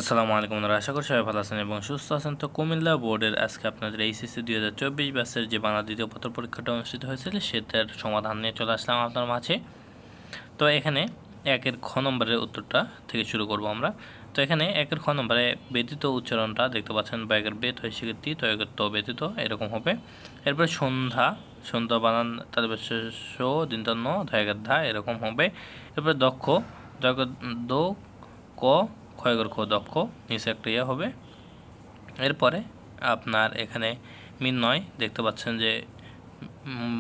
আসসালামু আলাইকুম বন্ধুরা, আশা করি সবাই ভালো আছেন এবং সুস্থ আছেন। তো কুমিল্লা বোর্ডের আজকে আপনাদের এইচএসসি 2024 ব্যাচের যে বাংলা দ্বিতীয় পত্র পরীক্ষাটা অনুষ্ঠিত হয়েছিল সেটার সমাধান নিয়ে চলে আসলাম আপনার মাঝে। তো এখানে একের খ নম্বরের উত্তরটা থেকে শুরু করব আমরা। তো এখানে একের খ নম্বরে ব্যতীত উচ্চারণটা দেখতে পাচ্ছেন, ব্যাগের বেত হয় স্বীকৃতি, তো একের তো ব্যতীত এরকম হবে। এরপরে সন্ধ্যা, সন্ধ্যা বানান তাদের দিনতন্ন ধয়ের ধা এরকম হবে। এরপরে দক্ষ, দো ক ক্ষয়গর খ দক্ষ, নিচে একটা ইয়ে হবে। এরপরে আপনার এখানে মিন্নয় দেখতে পাচ্ছেন যে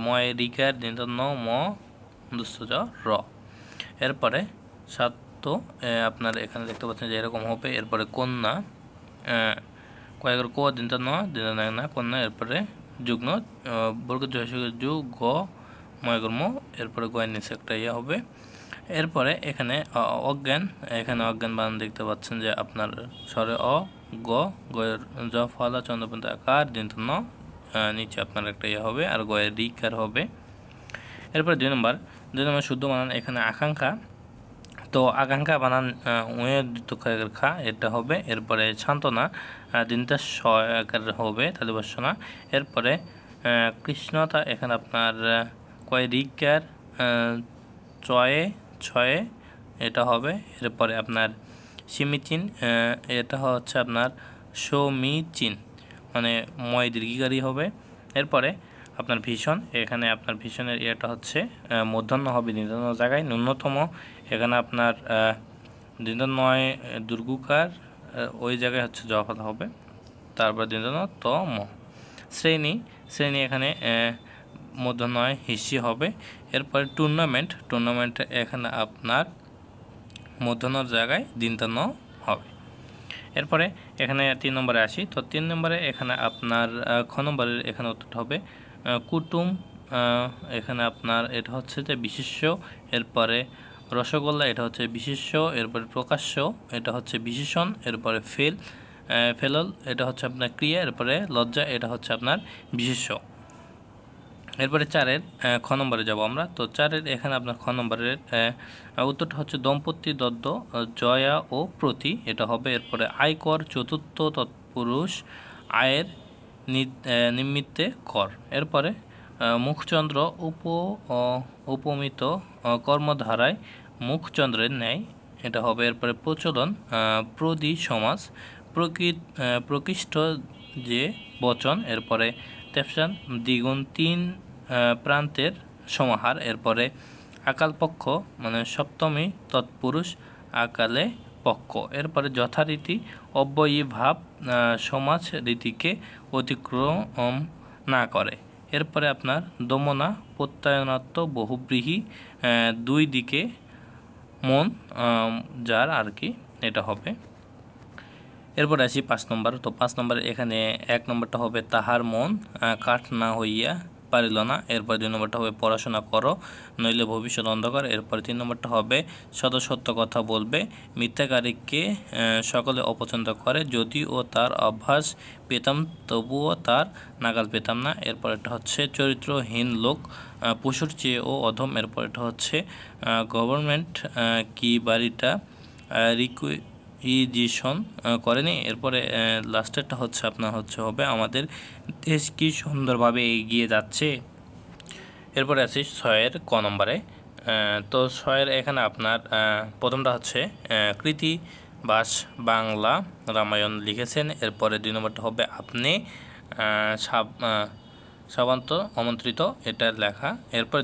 ময় রিকার দিনতন্ন ম দুস্থ র। এরপরে সাত আপনার এখানে দেখতে পাচ্ছেন যে এরকম হবে। এরপরে কন্যা কয়েকর ক দিনটা না কন্যা। এরপরে যুগ্ন বর্গ যু গ ময়গর ম। এরপরে গয়ের নিচে একটা ইয়ে হবে। এরপরে এখানে অজ্ঞান, এখানে অজ্ঞান বানান দেখতে পাচ্ছেন যে আপনার স্বরে অ গ গয়ের জ ফলা চন্দ্রপন্থ আকার দিনটা ন নিচে আপনার একটা ইয়ে হবে আর গয়ের রিকার হবে। এরপরে দুই নম্বর শুদ্ধ বানান এখানে আকাঙ্ক্ষা, তো আকাঙ্ক্ষা বানান উয়ের দুঃখের খা এটা হবে। এরপরে সান্ত্বনা দিনটা আকার হবে তাহলে বসছ না। এরপরে কৃষ্ণতা এখানে আপনার কয় রিকার চয়ে ছয়ে এটা হবে। এরপরে আপনার সিমিচিন এটা হচ্ছে আপনার সমিচিন মানে ময় দীর্ঘিকারী হবে। এরপরে আপনার ভীষণ, এখানে আপনার ভীষণের ইয়েটা হচ্ছে মূর্ধন্য হবে নির্ধারণ জায়গায় ন্যূনতম, এখানে আপনার দিনয় দুর্গুকার ওই জায়গায় হচ্ছে জফলা হবে। তারপর দিনতম শ্রেণী, শ্রেণী এখানে মূর্ধন্যয় হিসি হবে। এরপরে টুর্নামেন্ট, টুর্নামেন্ট এখানে আপনার মূর্ধন্যর জায়গায় দিনতন্য হবে। এরপরে এখানে 3 নম্বরে আসি। তো 3 নম্বরে এখানে আপনার খ নম্বরের এখানে উত্তরটা হবে কুটুম, এখানে আপনার এটা হচ্ছে যে বিশেষ্য। এরপরে রসগোল্লা এটা হচ্ছে বিশেষ্য। এরপরে প্রকাশ্য এটা হচ্ছে বিশেষণ। এরপরে ফেলল এটা হচ্ছে আপনার ক্রিয়া। এরপরে লজ্জা এটা হচ্ছে আপনার বিশেষ্য। এরপরে 4-এর খ নম্বরে যাব আমরা। তো 4-এর এখানে আপনার খ নম্বরের উত্তরটা হচ্ছে দম্পতি দদ্দ জয়া ও প্রতি এটা হবে। এরপরে আয়কর চতুর্থ তৎপুরুষ আয়ের নিমিত্তে কর। এরপরে মুখচন্দ্র উপমিত কর্মধারায় মুখচন্দ্রের ন্যায় এটা হবে। এরপরে প্রচলন প্রদি সমাজ প্রকৃষ্ট যে বচন। এরপরে তেফসান দ্বিগুণ 3 প্রান্তের সমাহার। এরপরে আকাল পক্ষ মানে সপ্তমী তৎপুরুষ আকালে পক্ষ। এরপরে যথারীতি অব্যয়ী ভাব সমাজ রীতিকে অতিক্রম না করে। এরপরে আপনার দমনা প্রত্যয়নাত্ম বহুব্রীহি দুই দিকে মন যার আর কি এটা হবে। এরপরে আসি 5 নম্বর। তো 5 নম্বরে এখানে 1 নম্বরটা হবে তাহার মন কাঠ না হইয়া পারিল না। এরপর 2 নম্বরটা হবে পড়াশোনা করো নইলে ভবিষ্যৎ অন্ধকার। এরপরে 3 নম্বরটা হবে সত্য কথা বলবে মিথ্যাকারীকে সকলে অপছন্দ করে যদিও তার অভ্যাস পেতাম তবুও তার নাগাল পেতাম না। এরপর এটা হচ্ছে চরিত্রহীন লোক পশুর চেয়েও অধম। এরপর এটা হচ্ছে গভর্নমেন্ট কি বাড়িটা রিকুইজিশন করেনি। এরপরে লাস্টেরটা হচ্ছে আপনার হবে আমাদের দেশ কি সুন্দরভাবে এগিয়ে যাচ্ছে। এরপরে আছি 6-এর ক নম্বরে। তো 6-এর এখানে আপনার প্রথমটা হচ্ছে কৃতি বাস বাংলা রামায়ণ লিখেছেন। এরপরে 2 নম্বরটা হবে আপনি সাবান্ত আমন্ত্রিত এটা লেখা। এরপর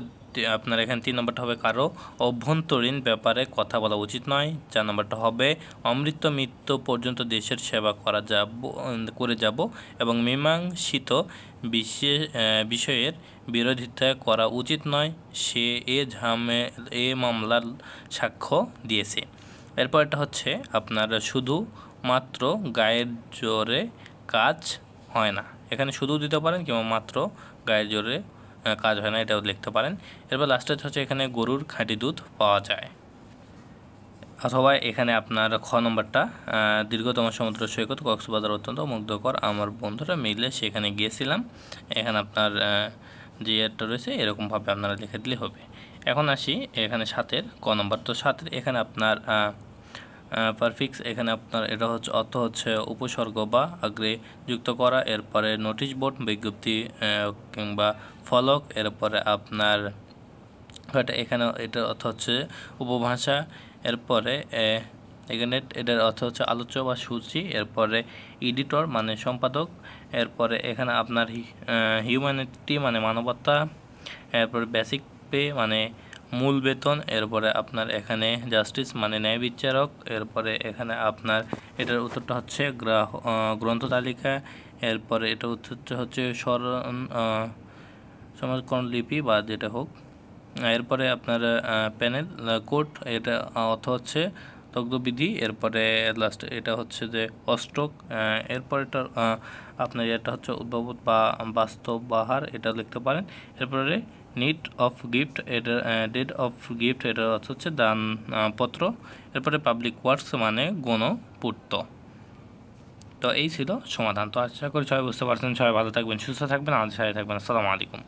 আপনার এখানে 3 নম্বরটা হবে কারো অভ্যন্তরীণ ব্যাপারে কথা বলা উচিত নয়। 4 নম্বরটা হবে অমৃত মৃত্যু পর্যন্ত দেশের সেবা করে যাব এবং মীমাংসিত বিষয়ের বিরোধিতা করা উচিত নয়, সে এ মামলার সাক্ষ্য দিয়েছে। এরপর এটা হচ্ছে আপনার শুধু মাত্র গায়ের জোরে কাজ হয় না, এখানে শুধু দিতে পারেন কিংবা মাত্র গায়ের জোরে কাজ হয় না এটাও লিখতে পারেন। এরপর লাস্টে হচ্ছে এখানে গরুর খাঁটি দুধ পাওয়া যায়। অথবা এখানে আপনার খ নম্বরটা দীর্ঘতম সমুদ্র সৈকত কক্সবাজার অত্যন্ত মুগ্ধকর, আমার বন্ধুরা মিলে সেখানে গিয়েছিলাম। এখানে আপনার যে একটা রয়েছে এরকমভাবে আপনারা লিখে দিলে হবে। এখন আসি এখানে 7-এর ক নম্বর। তো 7-এর এখানে আপনার পারফিক্স এখানে আপনার এটা হচ্ছে অর্থ হচ্ছে উপসর্গ বা আগ্রে যুক্ত করা। এরপরে নোটিশ বোর্ড বিজ্ঞপ্তি কিংবা ফলক। এরপরে আপনার এখানে এটার অর্থ হচ্ছে উপভাষা। এরপরে এখানে এটার অর্থ হচ্ছে আলোচ্য বা সূচি। এরপরে এডিটর মানে সম্পাদক। এরপরে এখানে আপনার হিউম্যানিটি মানে মানবতা। এরপরে বেসিক পে মানে মূল বেতন। এরপরে আপনার এখানে জাস্টিস মানে ন্যায় বিচারক। এরপরে এখানে আপনার এটার উত্তরটা হচ্ছে গ্রন্থ তালিকা। এরপরে এটা উত্তরটা হচ্ছে সমাজকরণ লিপি বা যেটা হোক। এরপরে আপনার প্যানেল কোড, এটা অর্থ হচ্ছে তগ্ধবিধি। এরপরে লাস্ট এটা হচ্ছে যে অষ্টক। এরপর এটা আপনার এটা হচ্ছে উদ্ভাবক বা বাস্তব বাহার, এটা লিখতে পারেন। এরপরে নিড অফ গিফট, এটা ডেট অফ গিফট, এটার অর্থ হচ্ছে দানপত্র। এরপরে পাবলিক ওয়ার্কস মানে গণপূর্ত। তো এই ছিল সমাধান। তো আশা করি সবাই বুঝতে পারছেন। সবাই ভালো থাকবেন, সুস্থ থাকবেন, আমাদের সাথে থাকবেন। আসসালামু আলাইকুম।